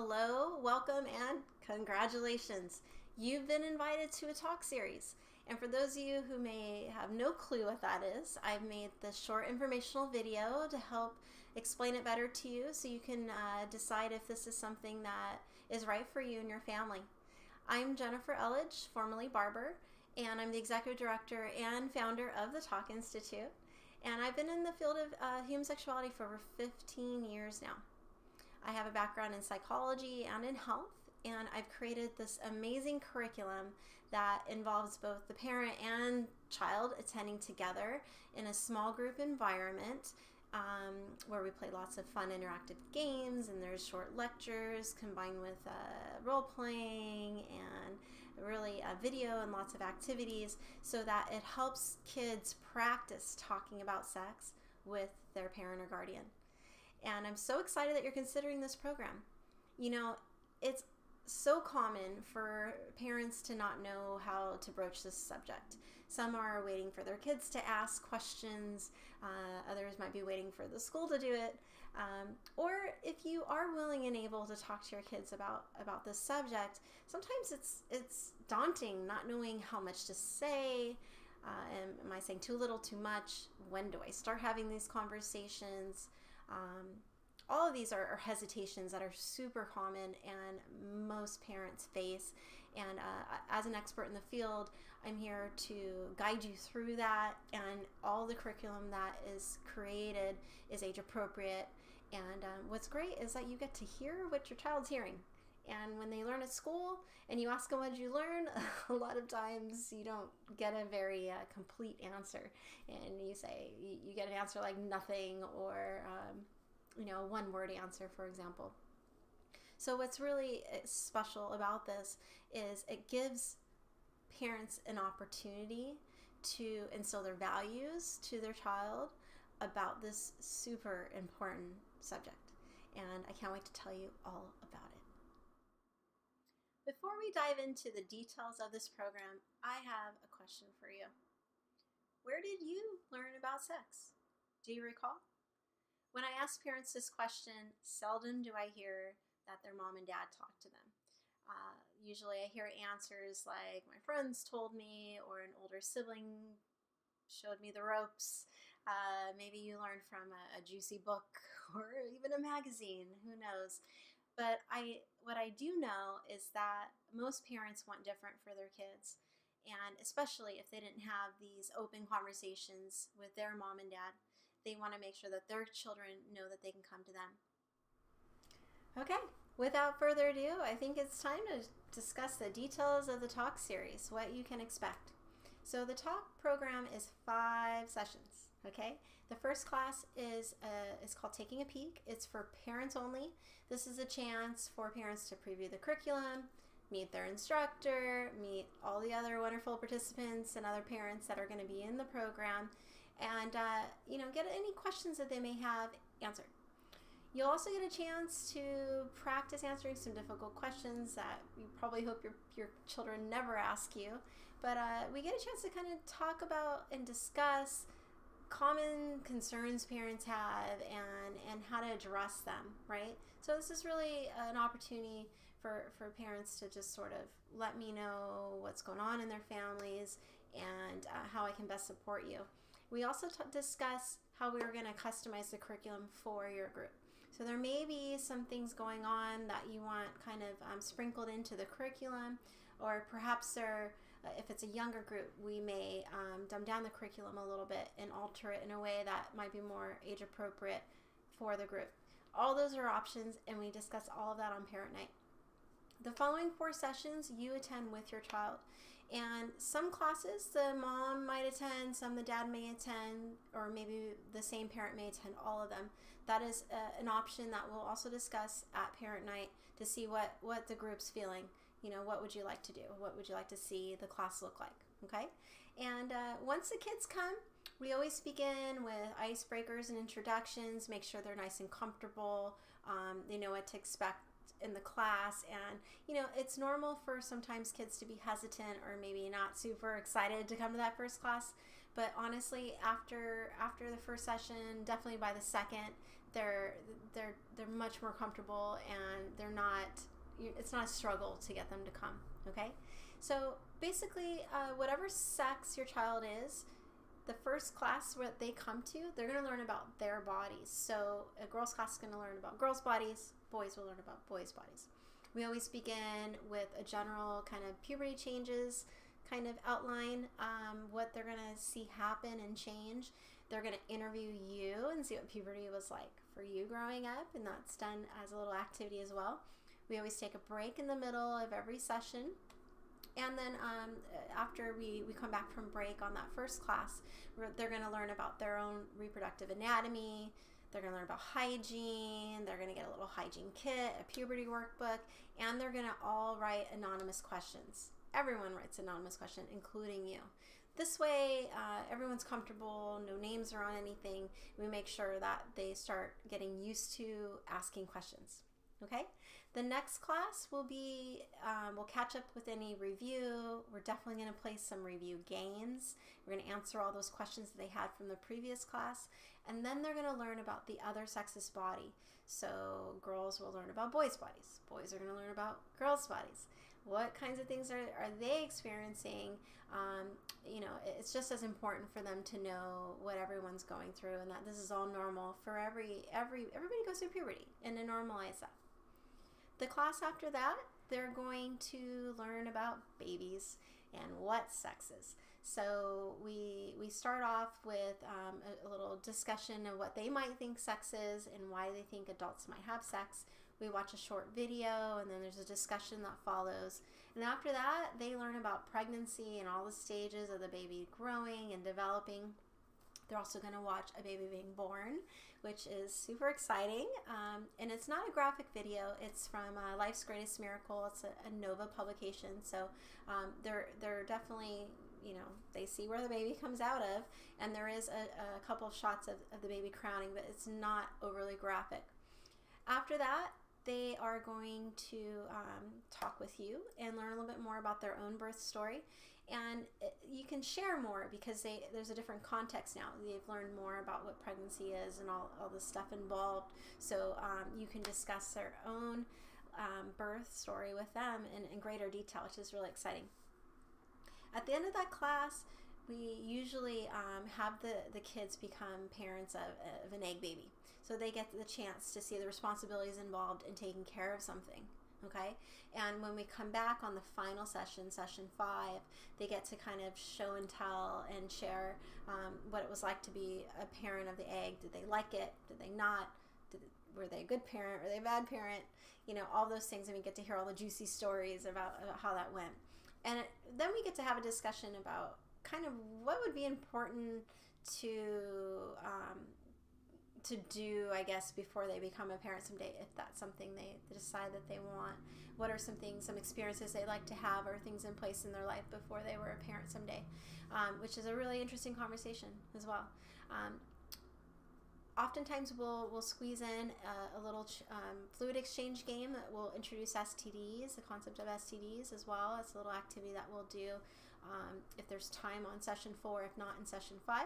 Hello, welcome, and congratulations. You've been invited to a talk series. And for those of you who may have no clue what that is, I've made this short informational video to help explain it better to you so you can decide if this is something that is right for you and your family. I'm Jennifer Elledge, formerly Barber, and I'm the executive director and founder of the Talk Institute. And I've been in the field of human sexuality for over 15 years now. I have a background in psychology and in health, and I've created this amazing curriculum that involves both the parent and child attending together in a small group environment where we play lots of fun interactive games, and there's short lectures combined with role playing and really video and lots of activities so that it helps kids practice talking about sex with their parent or guardian. And I'm so excited that you're considering this program. You know, it's so common for parents to not know how to broach this subject. Some are waiting for their kids to ask questions. Others might be waiting for the school to do it. Or if you are willing and able to talk to your kids about this subject, sometimes it's daunting not knowing how much to say. Am I saying too little, too much? When do I start having these conversations? All of these are hesitations that are super common and most parents face. And as an expert in the field, I'm here to guide you through that. And all the curriculum that is created is age appropriate. And what's great is that you get to hear what your child's hearing. And when they learn at school and you ask them what did you learn, a lot of times you don't get a very complete answer. And you get an answer like nothing, or a one-word answer, for example. So what's really special about this is it gives parents an opportunity to instill their values to their child about this super important subject. And I can't wait to tell you all about it. Before we dive into the details of this program, I have a question for you. Where did you learn about sex? Do you recall? When I ask parents this question, seldom do I hear that their mom and dad talked to them. Usually I hear answers like, my friends told me, or an older sibling showed me the ropes. Maybe you learned from a juicy book or even a magazine, who knows. But what I do know is that most parents want different for their kids, and especially if they didn't have these open conversations with their mom and dad, they want to make sure that their children know that they can come to them. Okay, without further ado, I think it's time to discuss the details of the talk series, what you can expect. So the talk program is 5 sessions, okay? The first class is called Taking a Peek. It's for parents only. This is a chance for parents to preview the curriculum, meet their instructor, meet all the other wonderful participants and other parents that are going to be in the program, and get any questions that they may have answered. You'll also get a chance to practice answering some difficult questions that you probably hope your children never ask you. But we get a chance to kind of talk about and discuss common concerns parents have and how to address them, right? So this is really an opportunity for parents to just sort of let me know what's going on in their families and how I can best support you. We also discuss how we're going to customize the curriculum for your group. So there may be some things going on that you want kind of sprinkled into the curriculum, or perhaps if it's a younger group, we may dumb down the curriculum a little bit and alter it in a way that might be more age appropriate for the group. All those are options, and we discuss all of that on Parent Night. The following 4 sessions you attend with your child, and some classes the mom might attend, some the dad may attend, or maybe the same parent may attend all of them. That is an option that we'll also discuss at Parent Night to see what the group's feeling. What would you like to do? What would you like to see the class look like? Okay? And once the kids come, we always begin with icebreakers and introductions, make sure they're nice and comfortable, they know what to expect in the class. And it's normal for sometimes kids to be hesitant or maybe not super excited to come to that first class, but honestly after the first session, definitely by the second, they're much more comfortable, and it's not a struggle to get them to come. Okay, so basically, whatever sex your child is, the first class what they come to, they're going to learn about their bodies. So a girls class is going to learn about girls' bodies, boys will learn about boys' bodies. We always begin with a general kind of puberty changes kind of outline, what they're going to see happen and change. They're going to interview you and see what puberty was like for you growing up, and that's done as a little activity as well. We always take a break in the middle of every session. And then after we come back from break on that first class, they're going to learn about their own reproductive anatomy. They're going to learn about hygiene. They're going to get a little hygiene kit, a puberty workbook, and they're going to all write anonymous questions. Everyone writes anonymous questions, including you. This way, everyone's comfortable, no names are on anything. We make sure that they start getting used to asking questions. Okay? The next class will be, we'll catch up with any review. We're definitely going to play some review games. We're going to answer all those questions that they had from the previous class. And then they're going to learn about the other sex's body. So girls will learn about boys' bodies. Boys are going to learn about girls' bodies. What kinds of things are they experiencing? It's just as important for them to know what everyone's going through, and that this is all normal for everybody goes through puberty, and to normalize that. The class after that, they're going to learn about babies and what sex is. So we start off with a little discussion of what they might think sex is and why they think adults might have sex. We watch a short video, and then there's a discussion that follows. And after that, they learn about pregnancy and all the stages of the baby growing and developing. They're also going to watch a baby being born, which is super exciting. And it's not a graphic video. It's from Life's Greatest Miracle. It's a Nova publication. So they're definitely, they see where the baby comes out of. And there is a couple of shots of the baby crowning, but it's not overly graphic. After that, they are going to talk with you and learn a little bit more about their own birth story. And you can share more because there's a different context now. They've learned more about what pregnancy is and all the stuff involved. So you can discuss their own birth story with them in greater detail, which is really exciting. At the end of that class, we usually have the kids become parents of an egg baby. So they get the chance to see the responsibilities involved in taking care of something. Okay, and when we come back on the final session, session 5, they get to kind of show and tell and share what it was like to be a parent of the egg. Did they like it? Did they not? Were they a good parent? Were they a bad parent? All those things, and we get to hear all the juicy stories about how that went. And then we get to have a discussion about kind of what would be important to do, I guess, before they become a parent someday, if that's something they decide that they want. What are some experiences they like to have, or things in place in their life before they were a parent someday, which is a really interesting conversation as well. Oftentimes we'll squeeze in a little fluid exchange game that will introduce STDs, the concept of STDs as well. It's a little activity that we'll do if there's time on session 4, if not in session 5.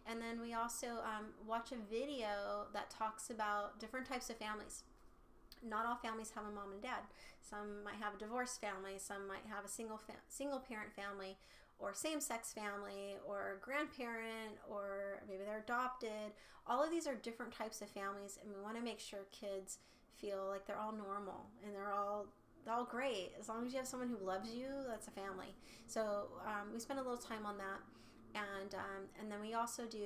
And then we also watch a video that talks about different types of families. Not all families have a mom and dad. Some might have a divorced family. Some might have a single parent family, or same-sex family, or grandparent, or maybe they're adopted. All of these are different types of families, and we want to make sure kids feel like they're all normal and they're all great. As long as you have someone who loves you, that's a family. So we spend a little time on that. And then we also do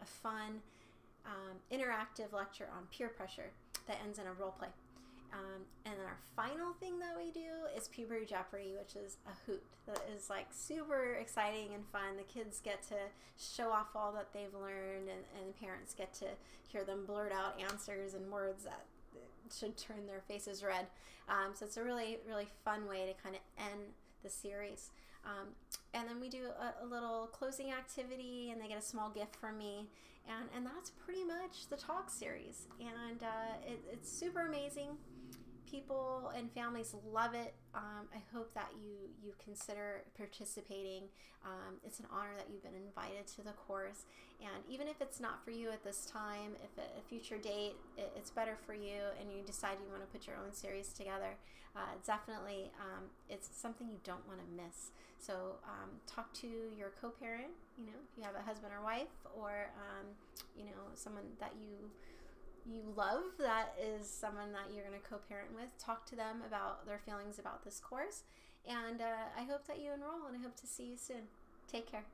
a fun interactive lecture on peer pressure that ends in a role play. And then our final thing that we do is Puberty Jeopardy, which is a hoot that is like super exciting and fun. The kids get to show off all that they've learned, and parents get to hear them blurt out answers and words that should turn their faces red. So it's a really, really fun way to kind of end the series. And then we do a little closing activity, and they get a small gift from me, and that's pretty much the talk series. And it's super amazing people and families love it. I hope that you consider participating. It's an honor that you've been invited to the course, and even if it's not for you at this time, if at a future date it's better for you and you decide you want to put your own series together, definitely it's something you don't want to miss. So talk to your co-parent, if you have a husband or wife, or someone that you love that is someone that you're going to co-parent with. Talk to them about their feelings about this course, and I hope that you enroll, and I hope to see you soon. Take care.